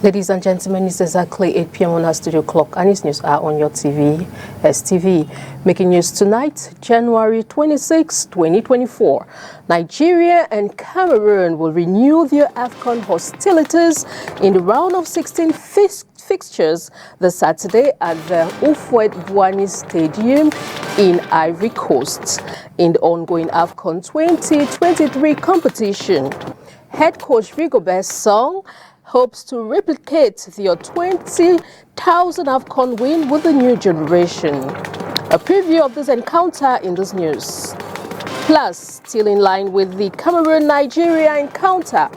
Ladies and gentlemen, it's exactly 8 p.m. on our studio clock, and its news are on your TV, STV. Making news tonight, January 26, 2024. Nigeria and Cameroon will renew their AFCON hostilities in the round of 16 fixtures this Saturday at the Houphouët-Boigny Stadium in Ivory Coast in the ongoing AFCON 2023 competition. Head coach Rigobert Song hopes to replicate the 20,000 AFCON win with the new generation. A preview of this encounter in this news. Plus, still in line with the Cameroon-Nigeria encounter,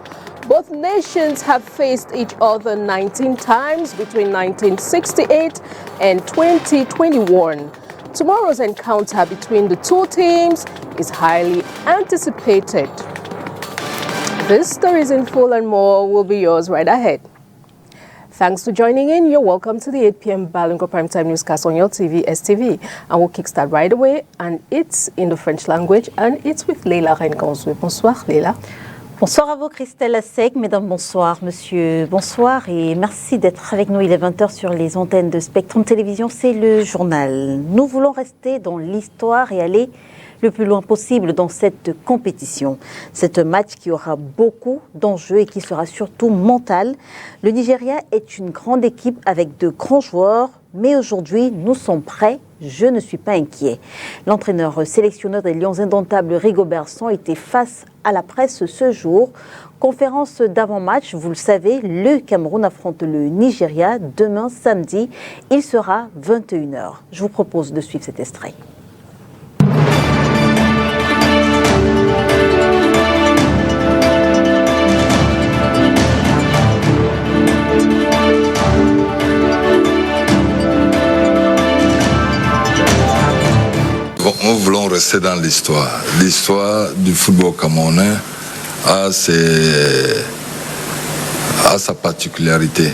both nations have faced each other 19 times between 1968 and 2021. Tomorrow's encounter between the two teams is highly anticipated. This stories in full and more will be yours right ahead. Thanks for joining in. You're welcome to the 8 p.m. Bilingue Prime Time newscast on your TV, STV. And we'll kickstart right away. And it's in the French language. And it's with Leila Renganswe. Bonsoir, Leila. Bonsoir à vous, Christelle Assec. Mesdames, bonsoir. Monsieur, bonsoir. Et merci d'être avec nous. Il est 20h sur les antennes de Spectrum Télévision. C'est le journal. Nous voulons rester dans l'histoire et aller le plus loin possible dans cette compétition. C'est un match qui aura beaucoup d'enjeux et qui sera surtout mental. Le Nigeria est une grande équipe avec de grands joueurs, mais aujourd'hui, nous sommes prêts. Je ne suis pas inquiet. L'entraîneur sélectionneur des Lions indomptables, Rigobert Song, était face à la presse ce jour. Conférence d'avant-match, vous le savez, le Cameroun affronte le Nigeria demain samedi. Il sera 21h. Je vous propose de suivre cet extrait. Nous voulons rester dans l'histoire. L'histoire du football camerounais a sa particularité.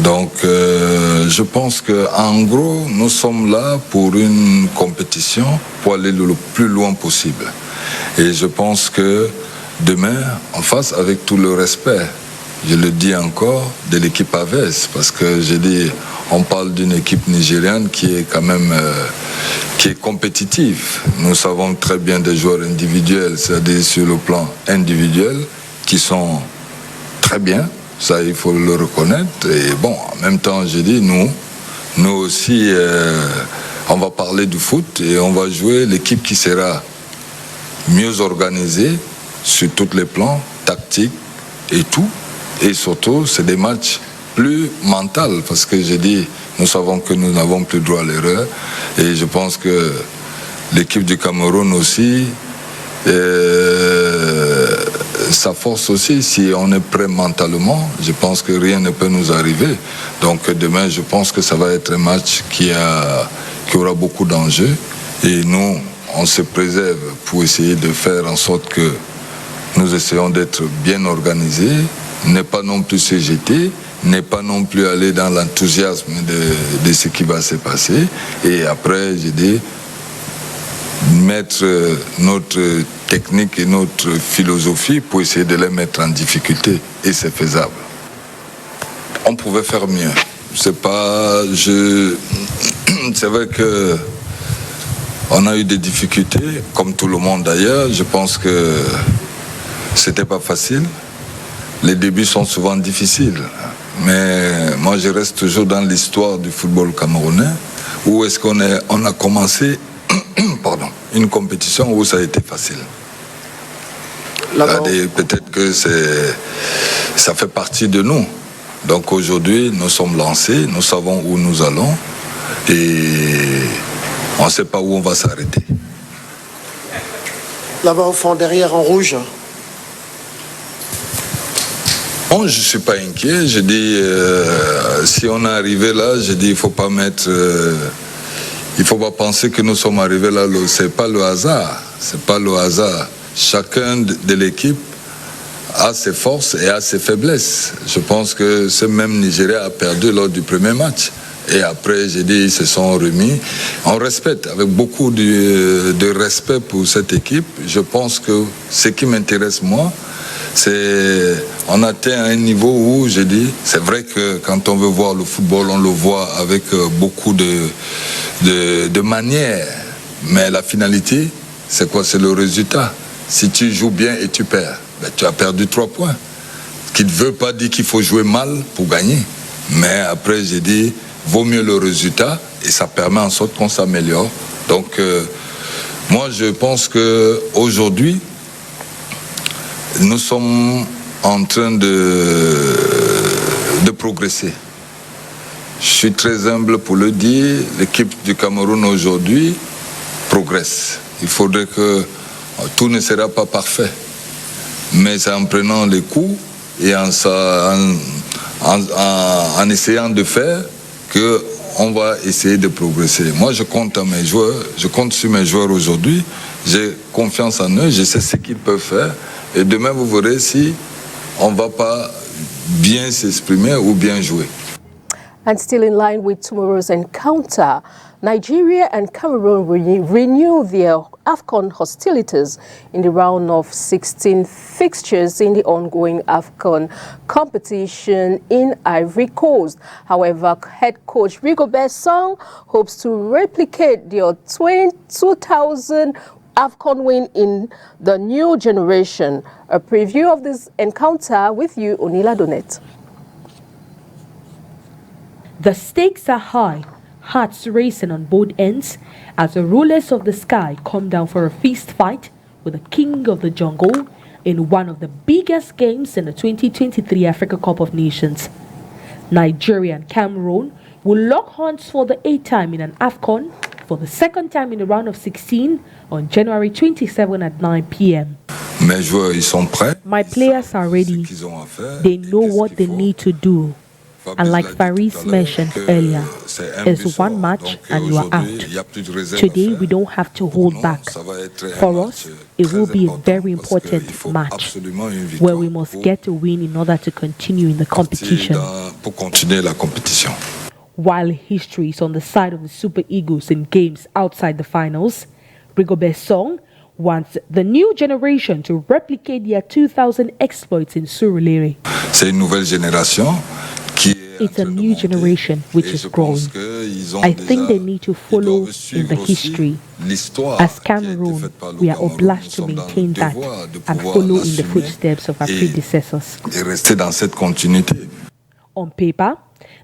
Donc, je pense qu'en gros, nous sommes là pour une compétition pour aller le plus loin possible. Et je pense que demain, en face, avec tout le respect, je le dis encore, de l'équipe AVS, parce que j'ai dit, on parle d'une équipe nigériane qui est quand même qui est compétitive. Nous savons très bien des joueurs individuels, c'est-à-dire sur le plan individuel, qui sont très bien, ça il faut le reconnaître. Et bon, en même temps, j'ai dit, nous aussi, on va parler du foot et on va jouer l'équipe qui sera mieux organisée sur tous les plans, tactiques et tout. Et surtout, c'est des matchs plus mentaux, parce que j'ai dit, nous savons que nous n'avons plus droit à l'erreur. Et je pense que l'équipe du Cameroun aussi, sa force aussi, si on est prêt mentalement, je pense que rien ne peut nous arriver. Donc demain, je pense que ça va être un match qui aura beaucoup d'enjeux. Et nous, on se préserve pour essayer de faire en sorte que nous essayons d'être bien organisés, ne pas non plus se jeter, ne pas non plus aller dans l'enthousiasme de ce qui va se passer. Et après, j'ai dit, mettre notre technique et notre philosophie pour essayer de les mettre en difficulté. Et c'est faisable. On pouvait faire mieux. C'est vrai que on a eu des difficultés, comme tout le monde d'ailleurs. Je pense que c'était pas facile. Les débuts sont souvent difficiles. Mais moi, je reste toujours dans l'histoire du football camerounais, où est-ce qu'on a commencé une compétition où ça a été facile. Peut-être que ça fait partie de nous. Donc aujourd'hui, nous sommes lancés, nous savons où nous allons et on ne sait pas où on va s'arrêter. Là-bas au fond, derrière en rouge. Bon, je ne suis pas inquiet. Je dis, si on est arrivé là, je dis, il ne faut pas penser que nous sommes arrivés là. Ce n'est pas le hasard. C'est pas le hasard. Chacun de l'équipe a ses forces et a ses faiblesses. Je pense que ce même Nigeria a perdu lors du premier match. Et après, j'ai dit, ils se sont remis. On respecte, avec beaucoup de respect pour cette équipe. Je pense que ce qui m'intéresse, moi, On atteint un niveau où, je dis, c'est vrai que quand on veut voir le football, on le voit avec beaucoup de manières. Mais la finalité, c'est quoi? C'est le résultat. Si tu joues bien et tu perds, ben, tu as perdu 3 points. Ce qui ne veut pas dire qu'il faut jouer mal pour gagner. Mais après, j'ai dit, vaut mieux le résultat et ça permet en sorte qu'on s'améliore. Donc, moi, je pense qu'aujourd'hui, nous sommes en train de progresser. Je suis très humble pour le dire. L'équipe du Cameroun aujourd'hui progresse. Il faudrait que tout ne sera pas parfait. Mais c'est en prenant les coups et en essayant de faire qu'on va essayer de progresser. Moi, je compte sur mes joueurs aujourd'hui. J'ai confiance en eux, je sais ce qu'ils peuvent faire. Et demain, vous verrez si on ne va pas bien s'exprimer ou bien jouer. And still in line with tomorrow's encounter, Nigeria and Cameroon renew their AFCON hostilities in the round of 16 fixtures in the ongoing AFCON competition in Ivory Coast. However, head coach Rigobert Song hopes to replicate their 2000 AFCON win in the new generation. A preview of this encounter with you, Onila Donet. The stakes are high, hearts racing on both ends as the rulers of the sky come down for a feast fight with the king of the jungle in one of the biggest games in the 2023 Africa Cup of Nations. Nigeria and Cameroon will lock horns for the 8th time in an AFCON for the 2nd time in the round of 16 on January 27 at 9 p.m. My players are ready. They know what they need to do. And like Faris mentioned earlier, it's one match and you are out. Today we don't have to hold back. For us, it will be a very important match where we must get a win in order to continue in the competition. While history is on the side of the Super Eagles in games outside the finals, Rigobert Song wants the new generation to replicate their 2000 exploits in Surulere. It's a new generation which is growing. I think they need to follow in the history. As Cameroon, we are obliged to maintain that and follow in the footsteps of our predecessors. On paper,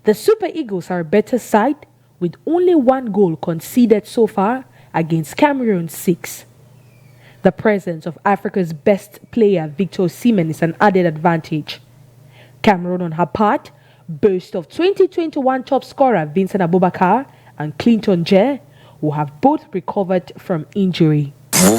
the Super Eagles are a better side with only 1 goal conceded so far against Cameroon's 6. The presence of Africa's best player, Victor Osimhen, is an added advantage. Cameroon, on her part, boast of 2021 top scorer Vincent Aboubakar and Clinton Jer, who have both recovered from injury. You will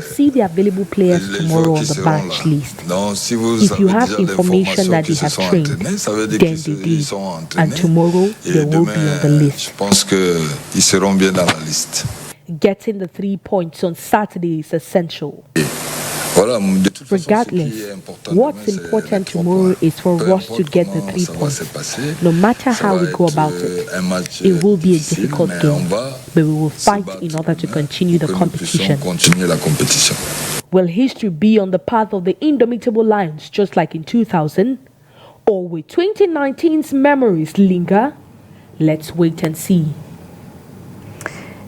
see the available players tomorrow on the bench list. If you have information that they have trained, then they did. And tomorrow, they will be on the list. Getting the 3 points on Saturday is essential. Regardless, what's important tomorrow is for us to get the 3 points. No matter how we go about it, it will be a difficult game, but we will fight in order to continue the competition. Will history be on the path of the indomitable Lions just like in 2000? Or will 2019's memories linger? Let's wait and see.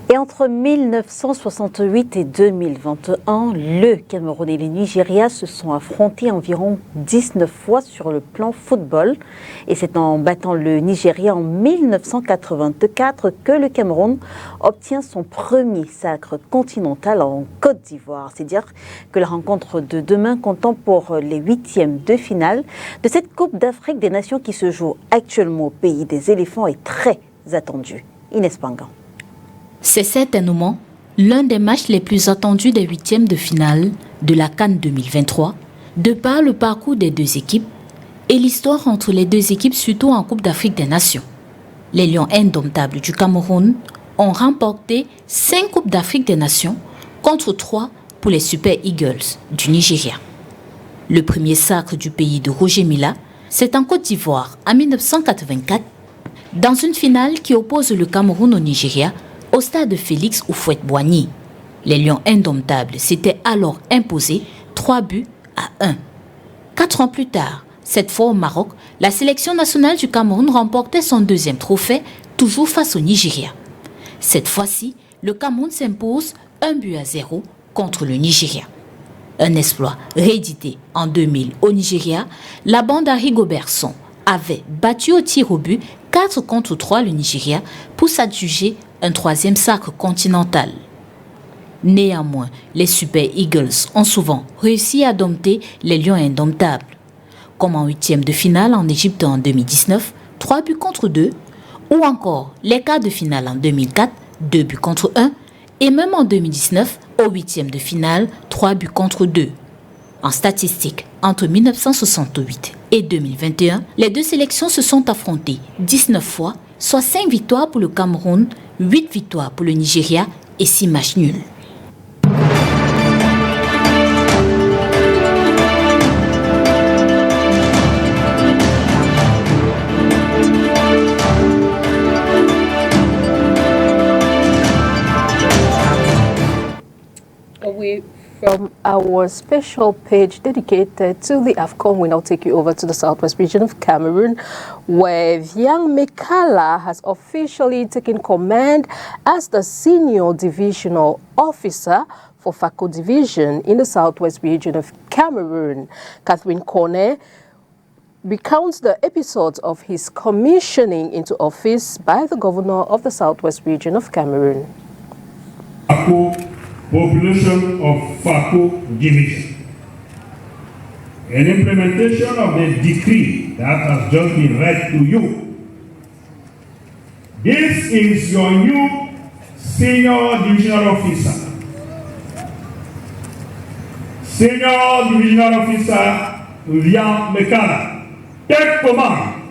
Et entre 1968 et 2021, le Cameroun et le Nigeria se sont affrontés environ 19 fois sur le plan football. Et c'est en battant le Nigeria en 1984 que le Cameroun obtient son premier sacre continental en Côte d'Ivoire. C'est dire que la rencontre de demain comptant pour les 8e de finale de cette Coupe d'Afrique des Nations qui se joue actuellement au pays des éléphants est très attendue. Inès Pangan. C'est certainement l'un des matchs les plus attendus des 8e de finale de la CAN 2023, de par le parcours des deux équipes et l'histoire entre les deux équipes, surtout en Coupe d'Afrique des Nations. Les Lions indomptables du Cameroun ont remporté 5 Coupes d'Afrique des Nations contre 3 pour les Super Eagles du Nigeria. Le premier sacre du pays de Roger Mila, c'est en Côte d'Ivoire en 1984, dans une finale qui oppose le Cameroun au Nigeria, au stade Félix Houphouët-Boigny. Les Lions indomptables s'étaient alors imposés 3-1. 4 ans plus tard, cette fois au Maroc, la sélection nationale du Cameroun remportait son deuxième trophée, toujours face au Nigeria. Cette fois-ci, le Cameroun s'impose 1-0 contre le Nigeria. Un exploit réédité en 2000 au Nigeria, la bande à Rigobertson avait battu au tir au but 4-3 le Nigeria pour s'adjuger un troisième sacre continental. Néanmoins, les Super Eagles ont souvent réussi à dompter les Lions indomptables. Comme en huitième de finale en Égypte en 2019, 3-2, ou encore les quarts de finale en 2004, 2-1, et même en 2019, au huitième de finale, 3-2. En statistique, entre 1968 et 2021, les deux sélections se sont affrontées 19 fois, soit 5 victoires pour le Cameroun, 8 victoires pour le Nigeria et 6 matchs nuls. From our special page dedicated to the AFCON, we now take you over to the southwest region of Cameroon, where Viang Mekala has officially taken command as the senior divisional officer for FACO division in the southwest region of Cameroon. Catherine Cornet recounts the episodes of his commissioning into office by the governor of the southwest region of Cameroon. Population of FACO division. An implementation of the decree that has just been read to you. This is your new senior divisional officer. Senior divisional officer Viang Mekala. Take command.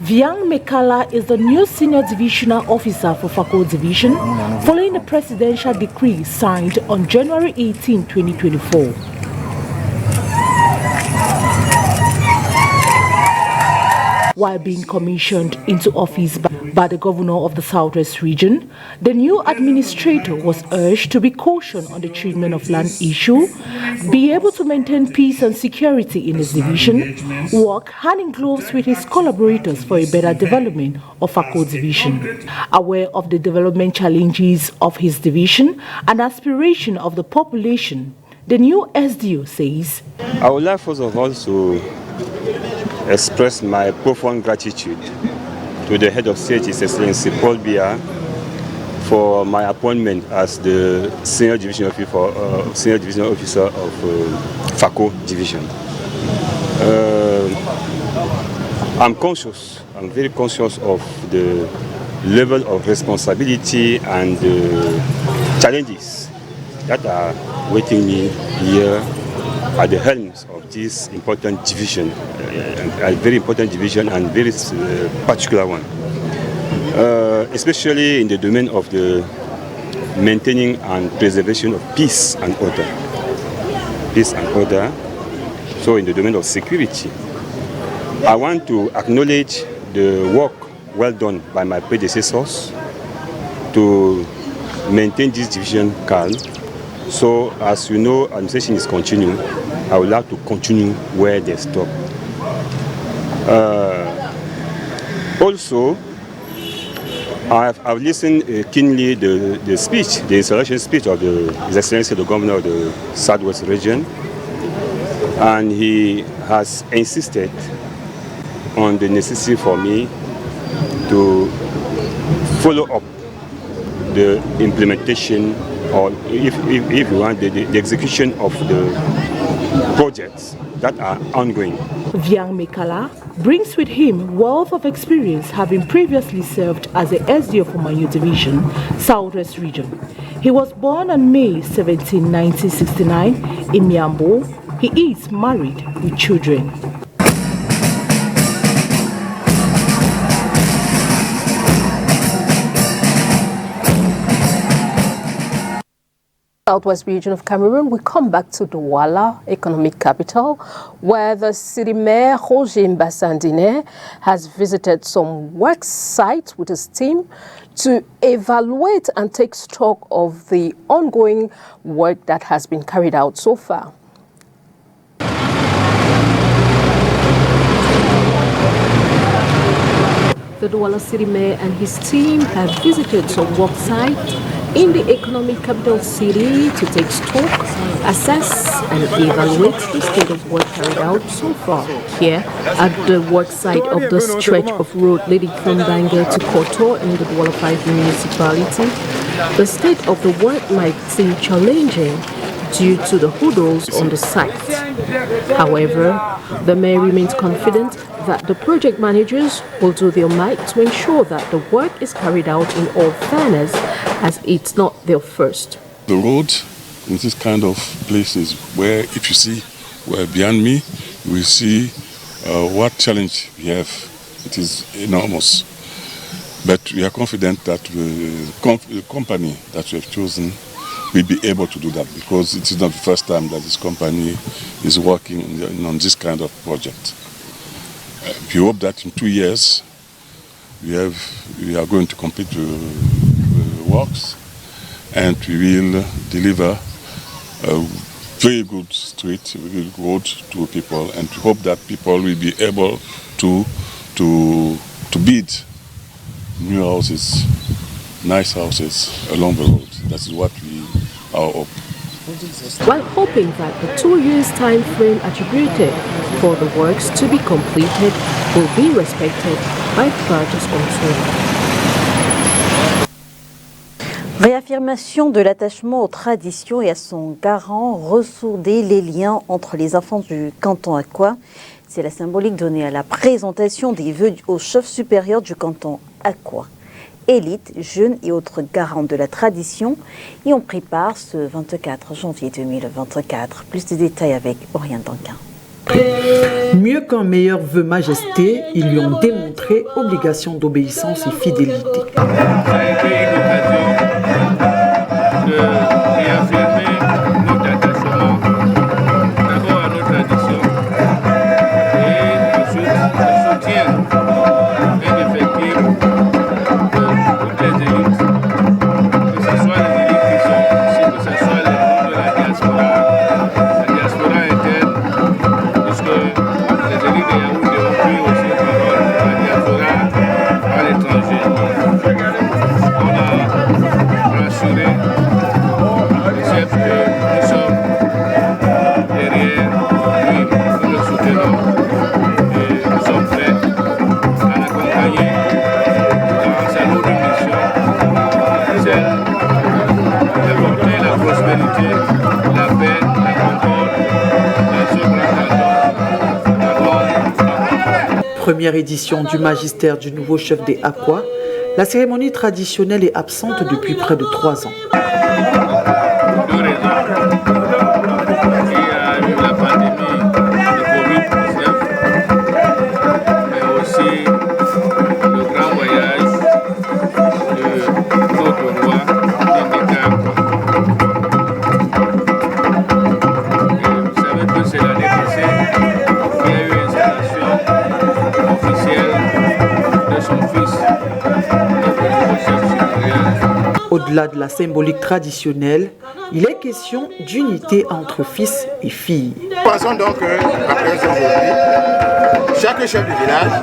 Viang Mekala is the new senior divisional officer for FACO division following the presidential decree signed on January 18, 2024. While being commissioned into office by the governor of the southwest region, the new administrator was urged to be cautious on the treatment of land issue, be able to maintain peace and security in his division, work hand in gloves with his collaborators for a better development of FACO division. Aware of the development challenges of his division and aspiration of the population, the new SDO says, I would like first of all to express my profound gratitude to the head of state, His Excellency Paul Biya, for my appointment as the senior division officer of FACO division. I'm very conscious of the level of responsibility and challenges that are waiting me here at the helm of this important division, a very important division and very particular one, especially in the domain of the maintaining and preservation of peace and order. Peace and order, so in the domain of security. I want to acknowledge the work well done by my predecessors to maintain this division calm. So, as you know, administration is continuing. I would like to continue where they stop. Also, I've listened keenly the speech, the installation speech of His Excellency the Governor of the Southwest region, and he has insisted on the necessity for me to follow up the implementation, or if you want, the execution of the projects that are ongoing. Viang Mekala brings with him wealth of experience, having previously served as the SDO for Manyu Division, Southwest Region. He was born on May 17, 1969 in Miambo. He is married with children. Southwest region of Cameroon, we come back to Douala, economic capital, where the city mayor, Roger Mbassandine, has visited some work sites with his team to evaluate and take stock of the ongoing work that has been carried out so far. The Douala City Mayor and his team have visited some work sites in the economic capital city to take stock, assess and evaluate the state of work carried out so far. Here, at the work site of the stretch of road leading from Bangue to Koto in the Douala 5 municipality, the state of the work might seem challenging due to the hurdles on the site. However, the mayor remains confident that the project managers will do their might to ensure that the work is carried out in all fairness, as it's not their first. The road in this kind of places where, if you see behind me, you will see what challenge we have. It is enormous. But we are confident that the company that we have chosen will be able to do that, because it is not the first time that this company is working on this kind of project. We hope that in 2 years we are going to complete the works, and we will deliver a very good street, a very good road to people, and we hope that people will be able to build new houses, nice houses along the road. That is what we are hoping. While hoping that the 2 years time frame attributed for the works to be completed will be respected by the project control. Réaffirmation de l'attachement aux traditions et à son garant, ressouder les liens entre les enfants du canton Akwa. C'est la symbolique donnée à la présentation des vœux au chef supérieur du canton Akwa. Élite, jeunes et autres garants de la tradition y ont pris part ce 24 janvier 2024. Plus de détails avec Orient Danquin. Mieux qu'un meilleur vœu majesté, ils lui ont démontré obligation d'obéissance et fidélité. Ça a été une occasion de réaffirmer notre attachement d'abord à nos traditions et ensuite le soutien indéfectible de toutes les élites, que ce soit les élites qui sont ici, que ce soit les membres de la diaspora interne, puisque les élites de Yaoundé ont pris aussi parole de la diaspora à l'étranger. On a rassuré le chef que nous sommes derrière lui, nous le soutenons et nous sommes prêts à l'accompagner dans sa lourde mission, celle d'apporter la prospérité, la paix, la concorde, la souveraineté, la bonne. Première édition du magistère du nouveau chef des Akwa, la cérémonie traditionnelle est absente depuis près de 3 ans. Deux raisons. Il y a eu la pandémie de Covid-19, mais aussi le grand voyage de notre roi Télévisé. Vous savez que c'est l'année passée qu'il y a eu installation officielle de son fils, notre nouveau chef supérieur. Au-delà de la symbolique traditionnelle, il est question d'unité entre fils et filles. Nous pensons donc qu'après aujourd'hui, chaque chef de village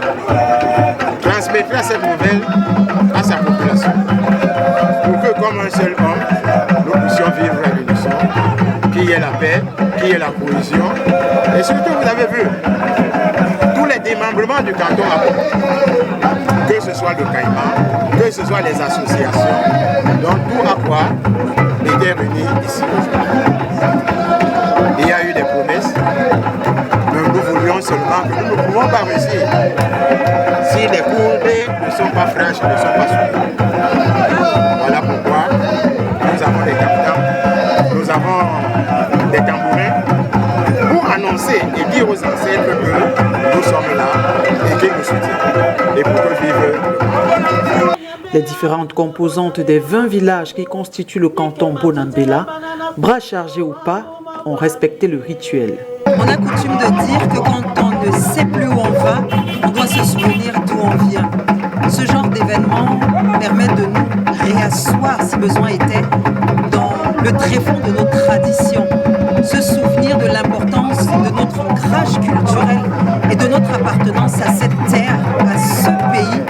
transmettra cette nouvelle à sa population pour que, comme un seul homme, nous puissions vivre à l'unisson, qu'il y ait la paix, qu'il y ait la cohésion. Et surtout, vous avez vu, tous les démembrements du canton, que ce soit le Caïman, que ce soit les associations, donc tout à quoi était réuni ici aujourd'hui. Il y a eu des promesses, mais nous voulions seulement que nous ne pouvons pas réussir si les courdées ne sont pas fraîches, ne sont pas solides. Voilà pourquoi nous avons des capitans, nous avons des tambourins pour annoncer et dire aux ancêtres que nous sommes là et qu'ils nous soutiennent et pour que vivent le monde. Les différentes composantes des 20 villages qui constituent le canton Bonambela, bras chargés ou pas, ont respecté le rituel. On a coutume de dire que quand on ne sait plus où on va, on doit se souvenir d'où on vient. Ce genre d'événement permet de nous réasseoir, si besoin était, dans le tréfonds de nos traditions. Se souvenir de l'importance de notre ancrage culturel et de notre appartenance à cette terre, à ce pays,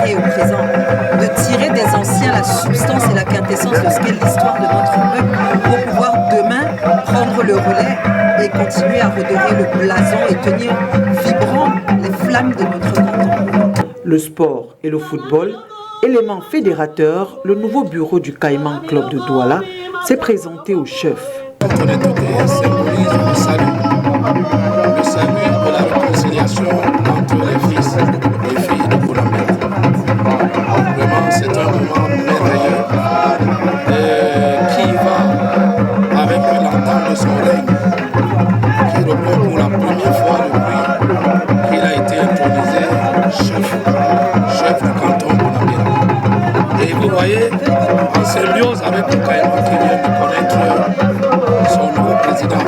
passé et au présent, de tirer des anciens la substance et la quintessence de ce qu'est l'histoire de notre peuple pour pouvoir demain prendre le relais et continuer à redorer le blason et tenir vibrant les flammes de notre canton. Le sport et le football, élément fédérateur, le nouveau bureau du Caïman Club de Douala s'est présenté au chef. Symbolise le salut de la réconciliation entre les fils et les filles de Boulambé. Vraiment, c'est un moment merveilleux qui va avec l'entente de son règne, qui reprend pour la première fois depuis qu'il a été intronisé chef du canton Boulambé. Et vous voyez, en symbiose avec le Caïman qui vient de connaître son nouveau président,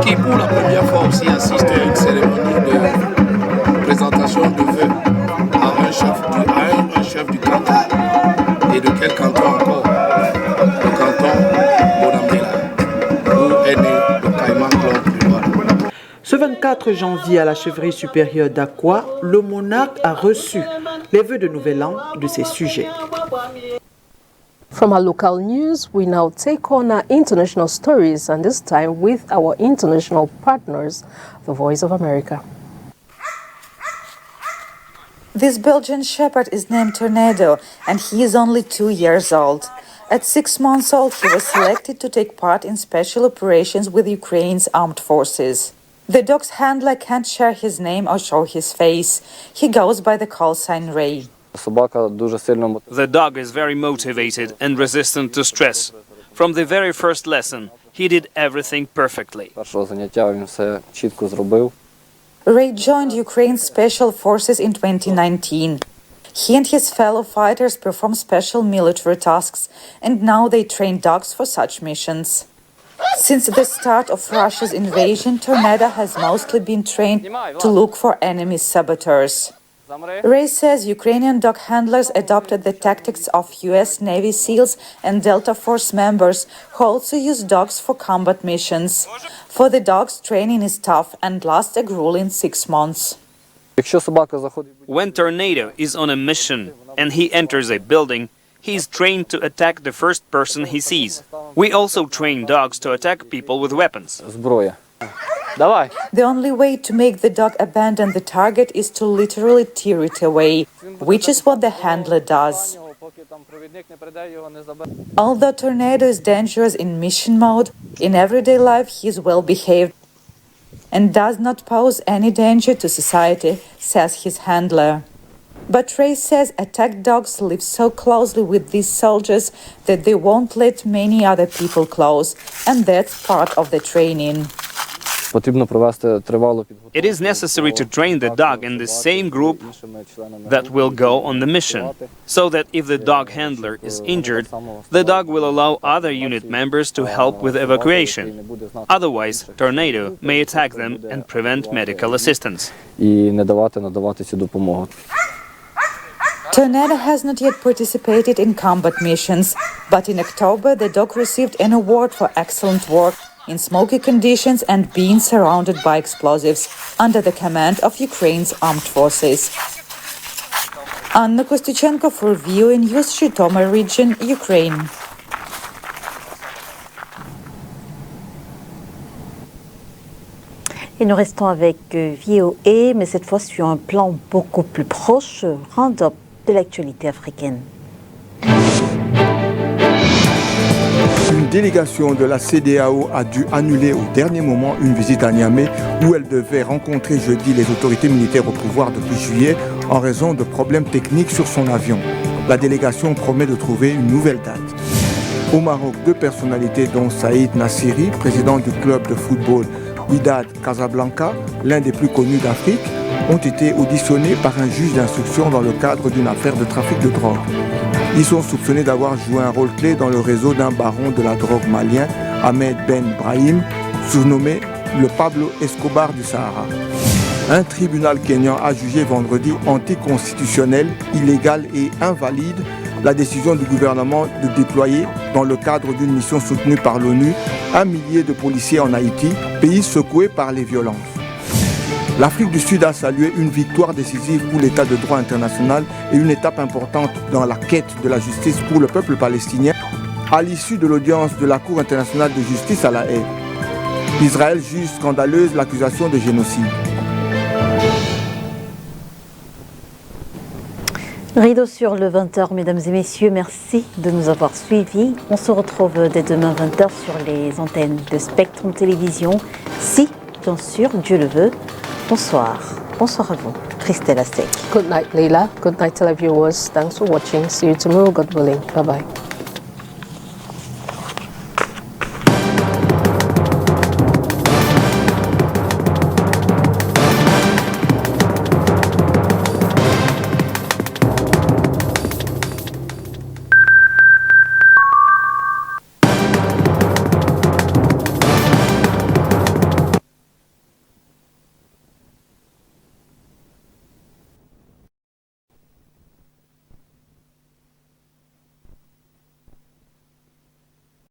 qui pour la première fois aussi assiste à une cérémonie de présentation de vœux à un chef du canton. Et de quel canton encore? Le canton Bonambela, où est né le Caïman Club du Douala. Ce 24 janvier à la chefferie supérieure d'Aqua, le monarque a reçu les vœux de nouvel an de ses sujets. From our local news, we now take on our international stories, and this time with our international partners, the Voice of America. This Belgian Shepherd is named Tornado, and he is only 2 years old. At 6 months old, he was selected to take part in special operations with Ukraine's armed forces. The dog's handler can't share his name or show his face. He goes by the call sign Ray. The dog is very motivated and resistant to stress. From the very first lesson, he did everything perfectly. Ray joined Ukraine's special forces in 2019. He and his fellow fighters perform special military tasks, and now they train dogs for such missions. Since the start of Russia's invasion, Tornado has mostly been trained to look for enemy saboteurs. Ray says Ukrainian dog handlers adopted the tactics of US Navy SEALs and Delta Force members who also use dogs for combat missions. For the dogs, training is tough and lasts a grueling 6 months. When Tornado is on a mission and he enters a building, he is trained to attack the first person he sees. We also train dogs to attack people with weapons. The only way to make the dog abandon the target is to literally tear it away, which is what the handler does. Although Tornado is dangerous in mission mode, in everyday life he is well behaved and does not pose any danger to society, says his handler. But Ray says attack dogs live so closely with these soldiers that they won't let many other people close, and that's part of the training. It is necessary to train the dog in the same group that will go on the mission, so that if the dog handler is injured, the dog will allow other unit members to help with evacuation. Otherwise, Tornado may attack them and prevent medical assistance. Tornado has not yet participated in combat missions, but in October the dog received an award for excellent work in smoky conditions and being surrounded by explosives under the command of Ukraine's armed forces. Anna Kostychenko for VOA News, Zhytomyr region, Ukraine. Et nous restons avec VOA, mais cette fois sur un plan beaucoup plus proche, round-up de l'actualité africaine. Une délégation de la CEDEAO a dû annuler au dernier moment une visite à Niamey où elle devait rencontrer jeudi les autorités militaires au pouvoir depuis juillet en raison de problèmes techniques sur son avion. La délégation promet de trouver une nouvelle date. Au Maroc, 2 personnalités dont Saïd Nassiri, président du club de football Wydad Casablanca, l'un des plus connus d'Afrique, ont été auditionnés par un juge d'instruction dans le cadre d'une affaire de trafic de drogue. Ils sont soupçonnés d'avoir joué un rôle clé dans le réseau d'un baron de la drogue malien, Ahmed Ben Brahim, surnommé le Pablo Escobar du Sahara. Un tribunal kényan a jugé vendredi anticonstitutionnel, illégal et invalide la décision du gouvernement de déployer, dans le cadre d'une mission soutenue par l'ONU, 1 millier de policiers en Haïti, pays secoué par les violences. L'Afrique du Sud a salué une victoire décisive pour l'état de droit international et une étape importante dans la quête de la justice pour le peuple palestinien à l'issue de l'audience de la Cour internationale de justice à La Haye. Israël juge scandaleuse l'accusation de génocide. Rideau sur le 20h, mesdames et messieurs, merci de nous avoir suivis. On se retrouve dès demain 20h sur les antennes de Spectrum Télévision, si, bien sûr, Dieu le veut. Bonsoir. Bonsoir à vous. Christelle Astek. Good night, Leila. Good night, televiewers. Thanks for watching. See you tomorrow, God willing. Bye-bye.